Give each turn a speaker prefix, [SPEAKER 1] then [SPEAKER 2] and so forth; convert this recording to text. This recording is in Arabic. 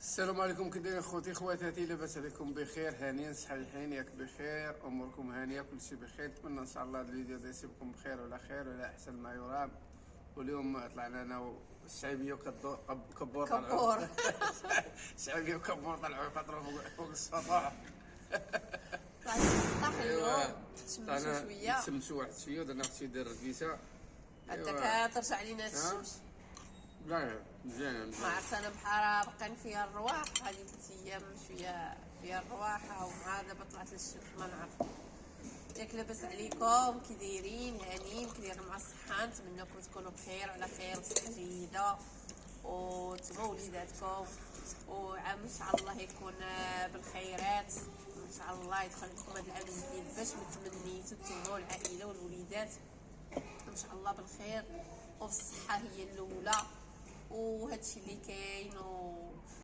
[SPEAKER 1] السلام عليكم، كي دايرين خوتي خواتاتي؟ لاباس عليكم؟ بخير، هانيين صحيحين؟ ياك بخير؟ اموركم هانيه؟ كلشي بخير؟ نتمنى ان شاء الله هذا الفيديو دا يصيبكم بخير وعلى خير وعلى احسن ما يرام. واليوم طلعنا انا والشعيبيه وكبور طلعوا.
[SPEAKER 2] كبور.
[SPEAKER 1] الشعيبيه وكبور طلعوا يفطروا فوق السطح.
[SPEAKER 2] طلعت السطح
[SPEAKER 1] ايوا
[SPEAKER 2] اليوم تشمسوا
[SPEAKER 1] طلعنا
[SPEAKER 2] شويه.
[SPEAKER 1] نتشمسوا واحد شويه ودرنا اختي دير الركيسه.
[SPEAKER 2] هكاك ترجع لينا الشمس.
[SPEAKER 1] لا مزيانه
[SPEAKER 2] ما عرفت انا بحال باقيين فيها الرواح، هذه 3 ايام شويه فيها الرواحه ومع دابا طلعت للشمس ما نعرف. ياك لاباس عليكم؟ كي دايرين؟ هانيين؟ كي دايرين مع الصحه؟ نتمنىكم تكونوا بخير وعلى خير وصحه جيده وتبعوا وليداتكم، وعام ان شاء الله يكون بالخيرات، ان شاء الله يدخل لكم هذا العام الجديد باش متمنيتو نتوما والعائله والوليدات ان شاء الله بالخير والصحه هي الاولى، وهادشي اللي كاين